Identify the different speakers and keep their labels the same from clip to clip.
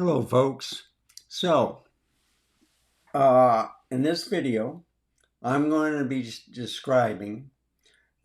Speaker 1: Hello folks. So in this video I'm going to be describing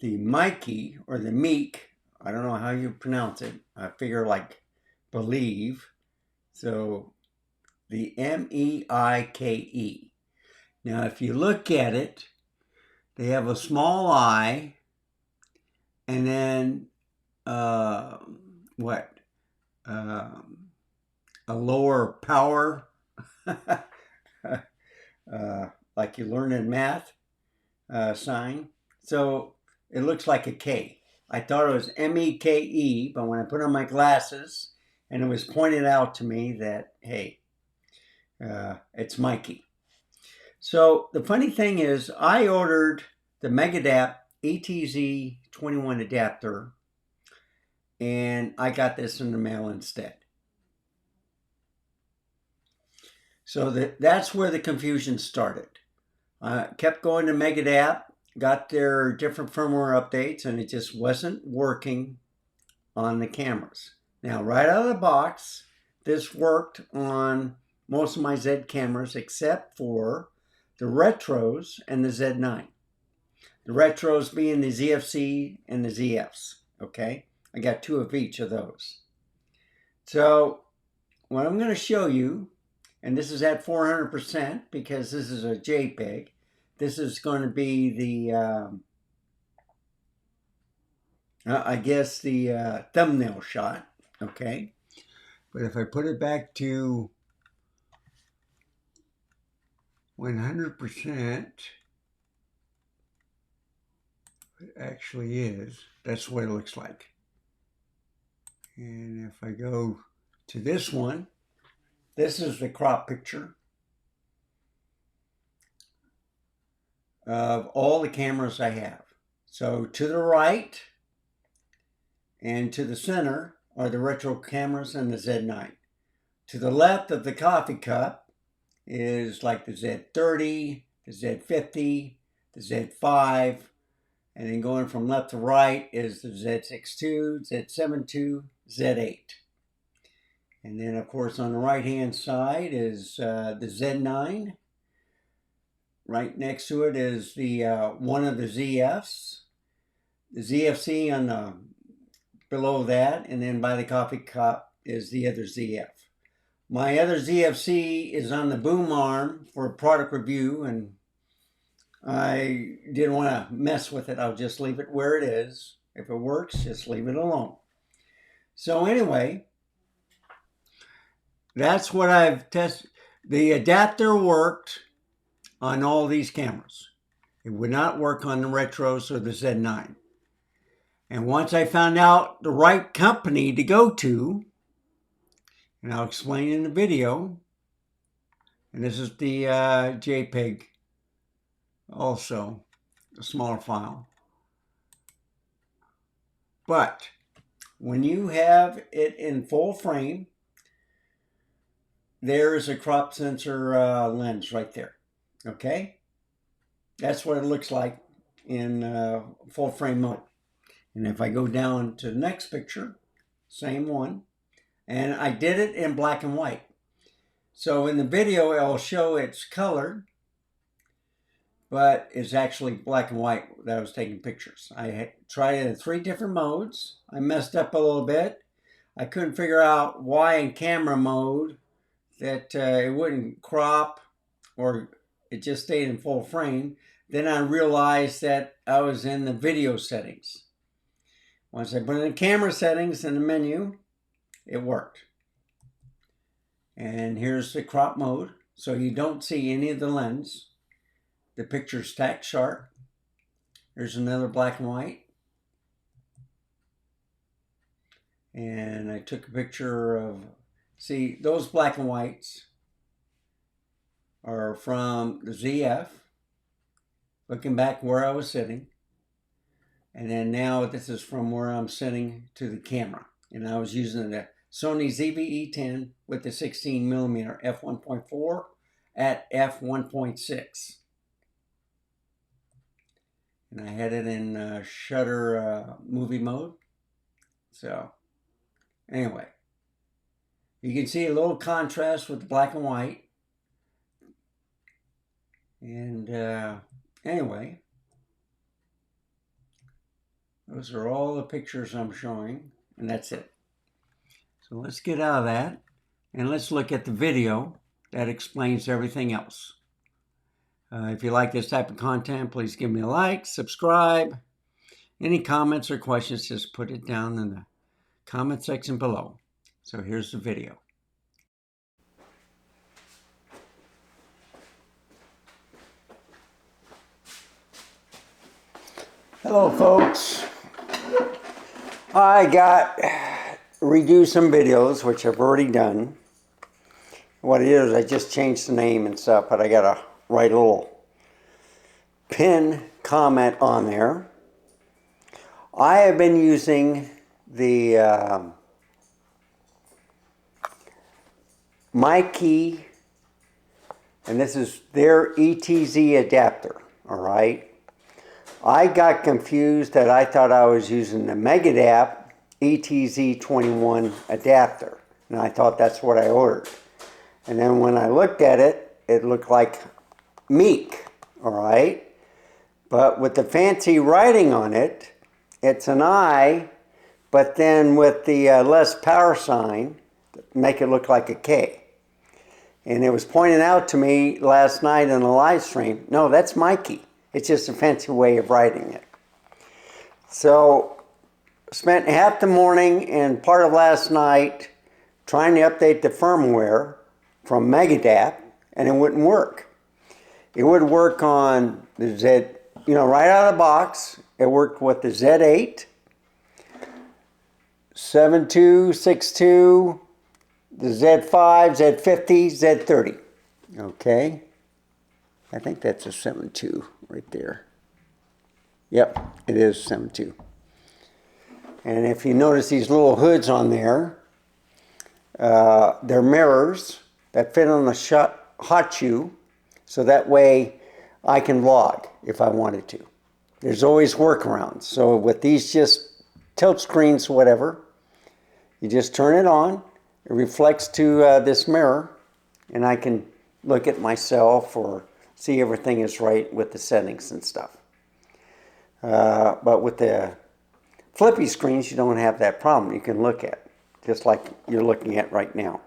Speaker 1: the MEIKE or the MEIKE. I don't know how you pronounce it. I figure like believe. So the MEIKE. Now if you look at it, they have a small I and then what? A lower power like you learn in math sign. So it looks like a K. I thought it was MEKE, but when I put on my glasses and it was pointed out to me that, hey, it's MEIKE. So the funny thing is I ordered the MEIKE Adapter ETZ 21 adapter and I got this in the mail instead. So that's where the confusion started. I kept going to MEIKE Adapter, got their different firmware updates, and it just wasn't working on the cameras. Now, right out of the box, this worked on most of my Z cameras except for the retros and the Z9. The retros being the ZFC and the ZFs, okay? I got two of each of those. So what I'm going to show you, and this is at 400% because this is a JPEG. This is going to be the, I guess the thumbnail shot, okay? But if I put it back to 100%, it actually is. That's what it looks like. And if I go to this one, this is the crop picture of all the cameras I have. So to the right and to the center are the retro cameras and the Z9. To the left of the coffee cup is like the Z30, the Z50, the Z5, and then going from left to right is the Z62, Z72, Z8. And then of course on the right hand side is the Z9. Right next to it is the one of the ZFs, the ZFC on the below that, and then by the coffee cup is the other ZF. My other ZFC is on the boom arm for product review, and I didn't want to mess with it. I'll just leave it where it is. If it works, just leave it alone. So anyway, that's what I've tested. The adapter worked on all these cameras. It would not work on the retros or the Z9. And once I found out the right company to go to, and I'll explain in the video, and this is the JPEG also, a smaller file. But when you have it in full frame, there's a crop sensor lens right there. Okay, that's what it looks like in full frame mode. And if I go down to the next picture, same one, and I did it in black and white. So in the video, I'll show it's colored, but it's actually black and white that I was taking pictures. I tried it in 3 different modes. I messed up a little bit. I couldn't figure out why in camera mode that it wouldn't crop or it just stayed in full frame. Then I realized that I was in the video settings. Once I put in the camera settings in the menu, it worked. And here's the crop mode. So you don't see any of the lens. The picture's stacked sharp. There's another black and white. And I took a picture of, see, those black and whites are from the ZF, looking back where I was sitting. And then now this is from where I'm sitting to the camera. And I was using the Sony ZV-E10 with the 16mm f1.4 at f1.6. And I had it in shutter movie mode. So anyway, You can see a little contrast with the black and white. And anyway, those are all the pictures I'm showing, and that's it. So let's get out of that and let's look at the video that explains everything else. If you like this type of content, please give me a like, subscribe. Any comments or questions, just put it down in the comment section below. So here's the video. Hello folks. I got redo some videos, which I've already done. What it is, I just changed the name and stuff, but I got to write a little pin comment on there. I have been using the MEIKE, and this is their ETZ adapter, all right? I got confused that I thought I was using the MEIKE Adapter ETZ 21 adapter, and I thought that's what I ordered. And then when I looked at it, it looked like MEIKE, all right? But with the fancy writing on it, it's an I, but then with the less power sign, make it look like a K. And it was pointed out to me last night in a live stream, no, that's MEIKE. It's just a fancy way of writing it. So, spent half the morning and part of last night trying to update the firmware from MEIKE Adapter, and it wouldn't work. It would work on the Z, right out of the box. It worked with the Z8, 7262, the Z5, Z50, Z30. Okay. I think that's a 7.2 right there. Yep, it is 7.2. And if you notice these little hoods on there, they're mirrors that fit on the hot shoe, so that way I can vlog if I wanted to. There's always workarounds. So with these just tilt screens, whatever, you just turn it on, it reflects to this mirror, and I can look at myself or see everything is right with the settings and stuff. But with the flippy screens, you don't have that problem. You can look at, just like you're looking at right now.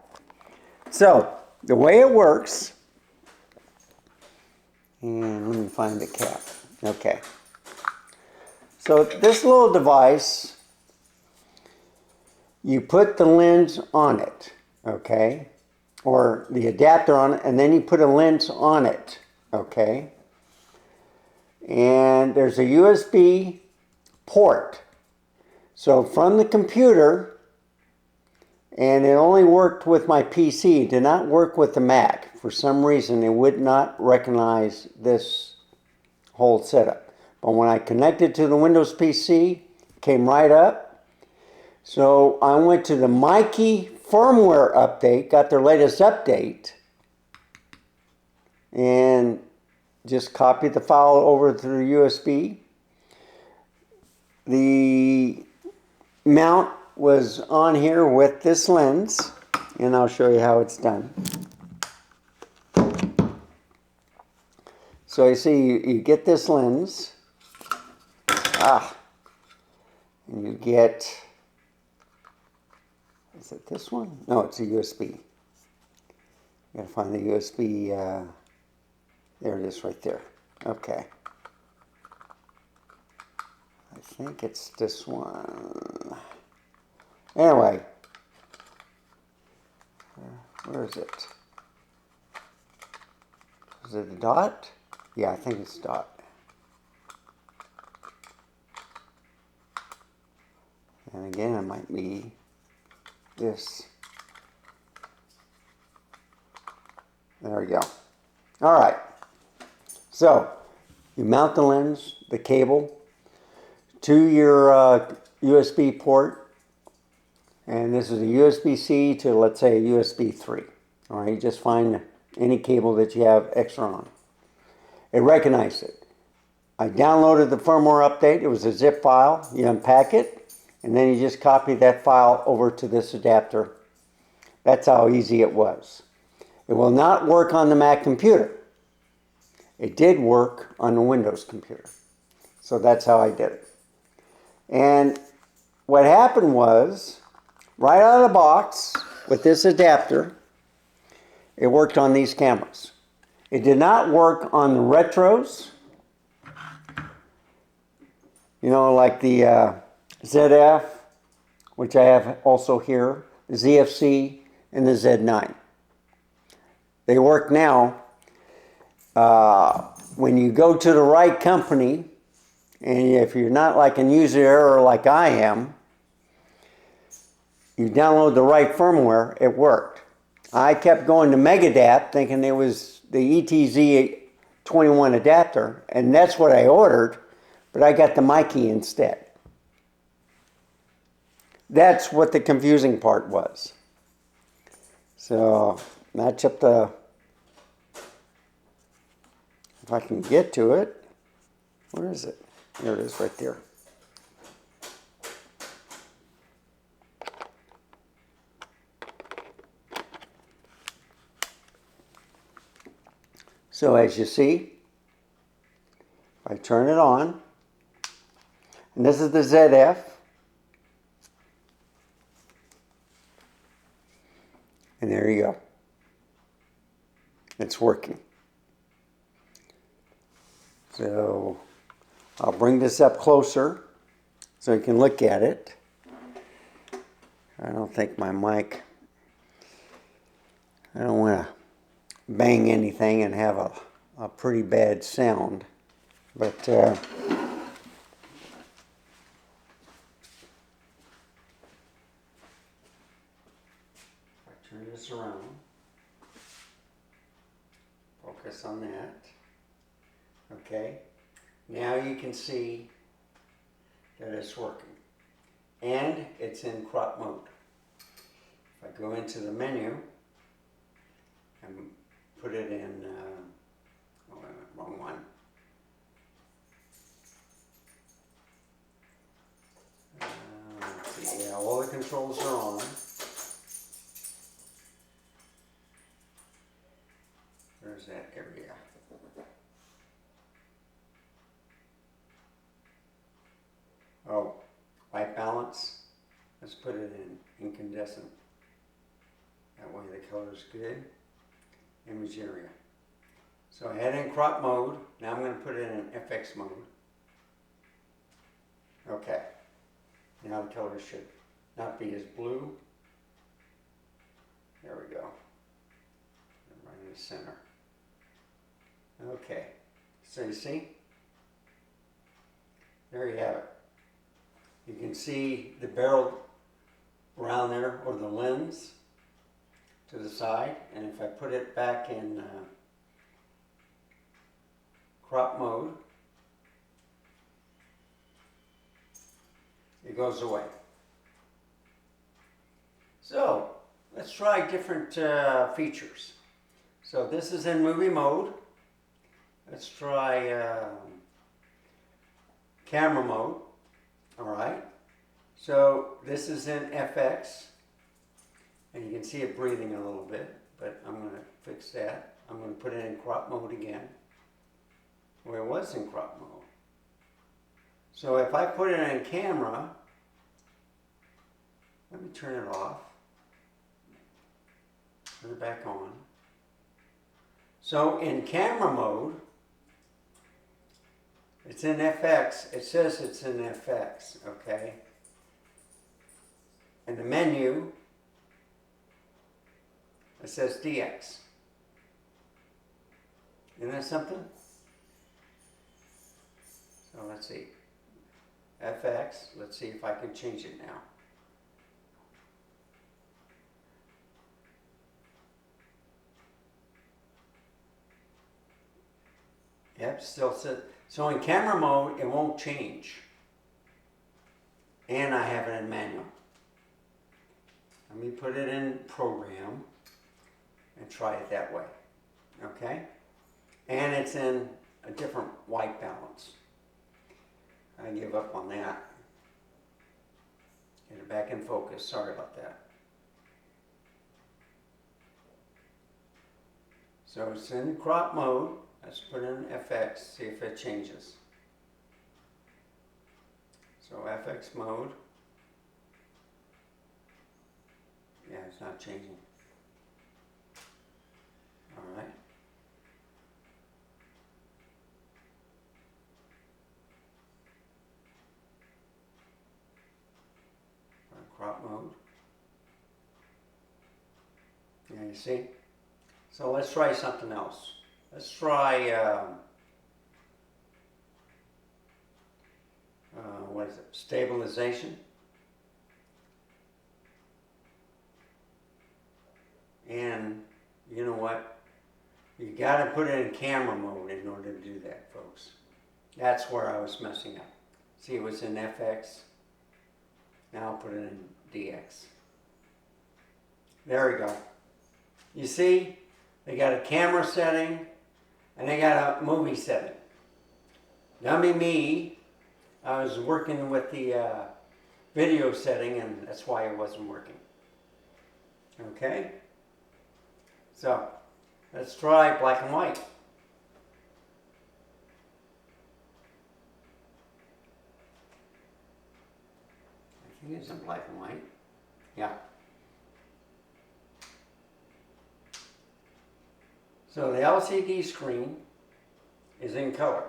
Speaker 1: So, the way it works, and let me find the cap. Okay. So, this little device, you put the lens on it, okay? Or the adapter on it, and then you put a lens on it. Okay, and there's a USB port. So from the computer, and it only worked with my PC, it did not work with the Mac. For some reason, it would not recognize this whole setup. But when I connected to the Windows PC, it came right up. So I went to the MEIKE firmware update, got their latest update, and just copy the file over to the USB. The mount was on here with this lens, and I'll show you how it's done. So you see, you get this lens, and you get, is it this one? No, it's a USB. You gotta find the USB, there it is right there. Okay. I think it's this one. Anyway. Where is it? Is it a dot? Yeah, I think it's a dot. And again, it might be this. There we go. All right. So, you mount the lens, the cable, to your USB port, and this is a USB-C to, let's say, a USB 3. All right, just find any cable that you have extra on. It recognized it. I downloaded the firmware update. It was a zip file. You unpack it, and then you just copy that file over to this adapter That's how easy it was. It will not work on the Mac computer. It did work on the Windows computer. So that's how I did it. And what happened was, right out of the box with this adapter, it worked on these cameras. It did not work on the retros, you know, like the ZF, which I have also here, the ZFC, and the Z9. They work now. When you go to the right company, and if you're not like an user error like I am, you download the right firmware, it worked. I kept going to MEIKE Adapter thinking it was the ETZ 21 adapter, and that's what I ordered, but I got the MEIKE instead. That's what the confusing part was. So, match up the, if I can get to it, where is it? There it is right there. So as you see, I turn it on, and this is the ZF, and there you go. It's working. So I'll bring this up closer so you can look at it. I don't think my mic, I don't want to bang anything and have a pretty bad sound, but turn this around, focus on that. Okay, now you can see that it's working, and it's in crop mode. If I go into the menu and put it in, oh, wrong one. Let's see, yeah, all the controls are on. Where's that area? Oh, white balance. Let's put it in incandescent. That way the color is good. Image area. So I had it in crop mode. Now I'm going to put it in FX mode. Okay. Now the color should not be as blue. There we go. Right in the center. Okay. So you see? There you have it. You can see the barrel around there, or the lens to the side, and if I put it back in crop mode, it goes away. So let's try different features. So this is in movie mode. Let's try camera mode. All right. So this is in FX. And you can see it breathing a little bit, but I'm going to fix that. I'm going to put it in crop mode again, where it was in crop mode. So if I put it in camera, let me turn it off, turn it back on. So in camera mode, it's in FX. It says it's in FX, okay? And the menu, it says DX. Isn't that something? So let's see. FX, let's see if I can change it now. Yep, still says. So in camera mode, it won't change. And I have it in manual. Let me put it in program and try it that way. Okay? And it's in a different white balance. I give up on that. Get it back in focus. Sorry about that. So it's in crop mode. Let's put in FX, see if it changes. So FX mode. Yeah, it's not changing. All right. Crop mode. Yeah, you see? So let's try something else. Let's try, what is it? Stabilization. And you know what? You got to put it in camera mode in order to do that, folks. That's where I was messing up. See, it was in FX. Now I'll put it in DX. There we go. You see, they got a camera setting and they got a movie setting. Dummy me, I was working with the video setting and that's why it wasn't working. Okay? So, let's try black and white. I think it's in black and white. Yeah. So the LCD screen is in color,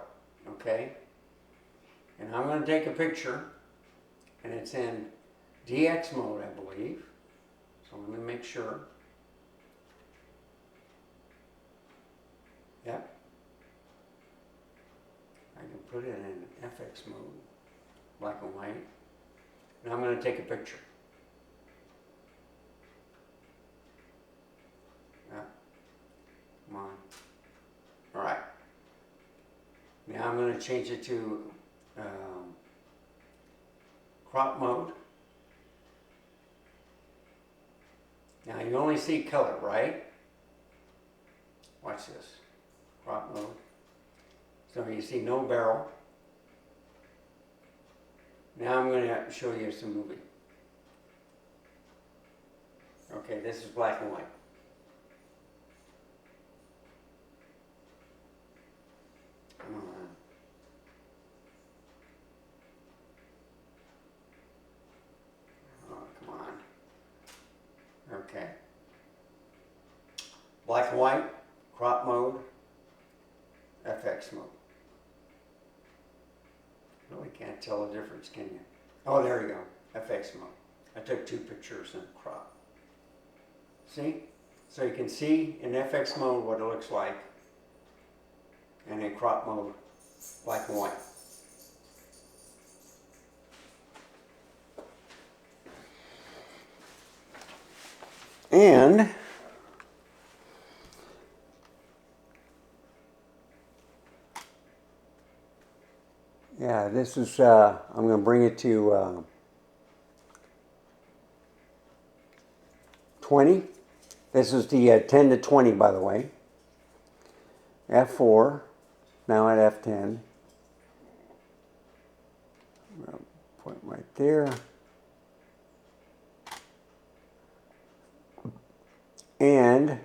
Speaker 1: okay? And I'm going to take a picture, and it's in DX mode, I believe. So let me make sure. Yep. I can put it in FX mode, black and white. And I'm going to take a picture. Yeah. Come on. All right. Now I'm going to change it to crop mode. Now you only see color, right? Watch this. Crop mode. So you see no barrel. Now I'm going to show you some movie. Okay, this is black and white. Come on. Oh, come on. Okay. Black and white, crop mode, FX mode. Really can't tell the difference, can you? Oh, there you go, FX mode. I took 2 pictures in crop. See? So you can see in FX mode what it looks like, and in crop mode, black and white. And yeah, this is, I'm going to bring it to 20. This is the 10 to 20, by the way. F4, now at F10. I'm going to put it right there. And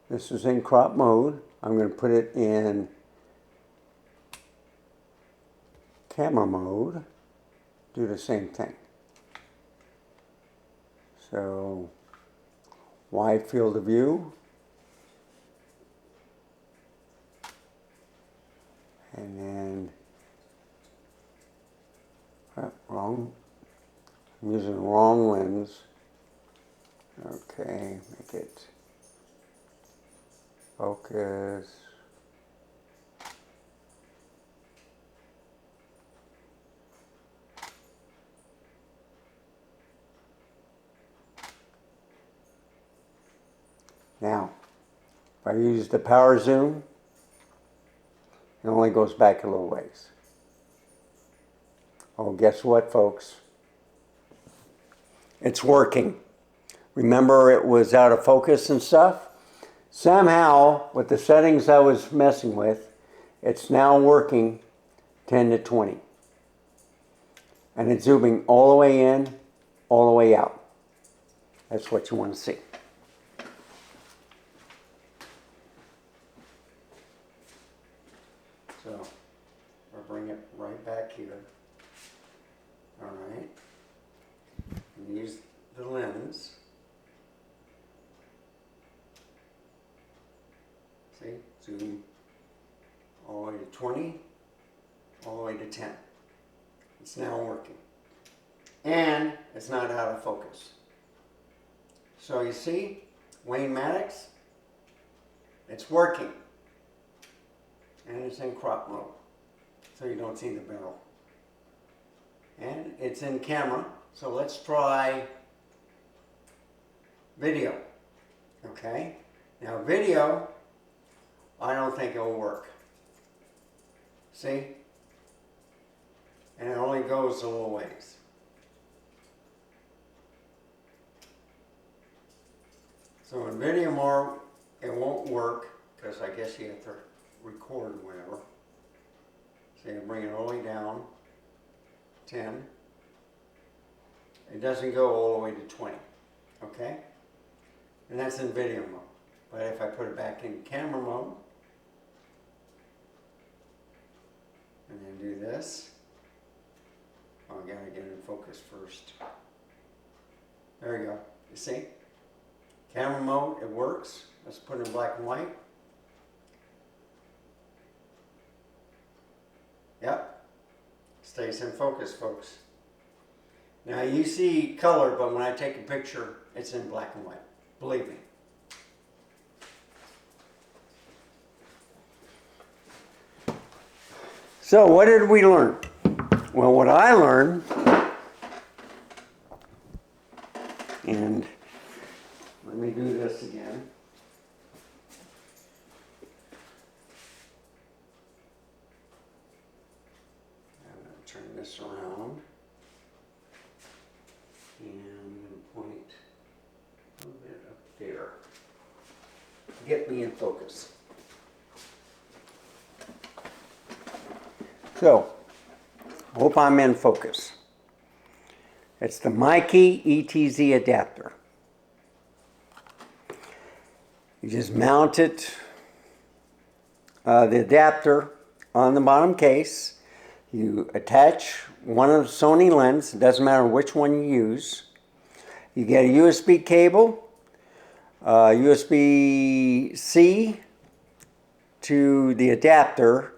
Speaker 1: this is in crop mode. I'm going to put it in camera mode. Do the same thing. So, wide field of view. And then, wrong. I'm using the wrong lens. Okay, make it focus. Now, if I use the power zoom, it only goes back a little ways. Oh, guess what, folks? It's working. Remember, it was out of focus and stuff? Somehow, with the settings I was messing with, it's now working 10 to 20. And it's zooming all the way in, all the way out. That's what you want to see. So I'll bring it right back here. All right. And use the lens. See? Zoom all the way to 20, all the way to 10. It's now working. And it's not out of focus. So you see, Wayne Maddox, it's working. And it's in crop mode, so you don't see the barrel. And it's in camera, so let's try video. Okay? Now video, I don't think it'll work. See? And it only goes a little ways. So in video mode, it won't work, because I guess you have to record or whatever. So you bring it all the way down, 10. It doesn't go all the way to 20, okay? And that's in video mode. But if I put it back in camera mode, and then do this, oh, I gotta get in focus first. There you go, you see? Camera mode, it works. Let's put it in black and white. Yep, stays in focus, folks. Now you see color, but when I take a picture, it's in black and white. Believe me. So what did we learn? Well, what I learned, and let me do this again. I'm going to turn this around. And I'm going to point a little bit up there. Get me in focus. So, hope I'm in focus. It's the MEIKE ETZ adapter. You just mount it, the adapter on the bottom case. You attach one of the Sony lens, it doesn't matter which one you use. You get a USB cable, USB-C to the adapter,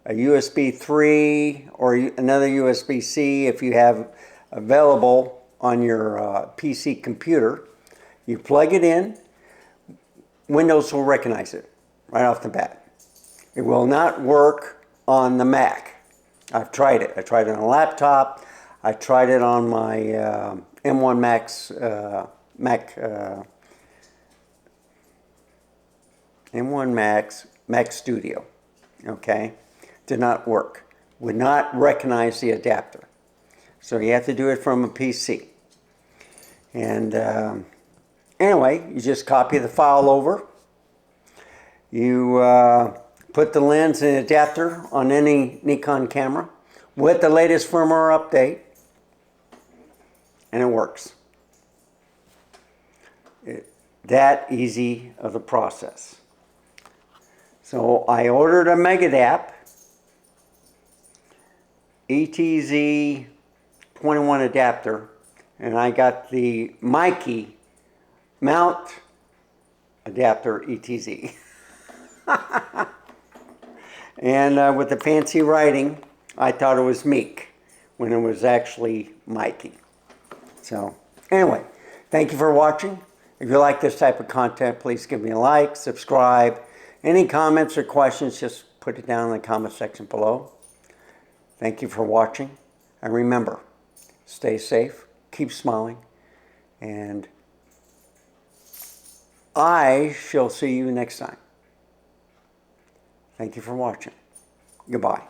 Speaker 1: a USB 3 or another USB-C if you have available on your PC computer. You plug it in, Windows will recognize it right off the bat. It will not work on the Mac. I've tried it. I tried it on a laptop. I tried it on my M1 Max M1 Mac Studio. Okay, did not work. Would not recognize the adapter. So you have to do it from a PC. And anyway, you just copy the file over. You put the lens and adapter on any Nikon camera with the latest firmware update, and it works. That easy of a process. So I ordered a MEIKE Adapter ETZ 21 adapter, and I got the MEIKE Mount Adapter ETZ. And with the fancy writing, I thought it was MEIKE when it was actually MEIKE. So anyway, thank you for watching. If you like this type of content, please give me a like, subscribe. Any comments or questions, just put it down in the comment section below. Thank you for watching. And remember, stay safe, keep smiling, and I shall see you next time. Thank you for watching. Goodbye.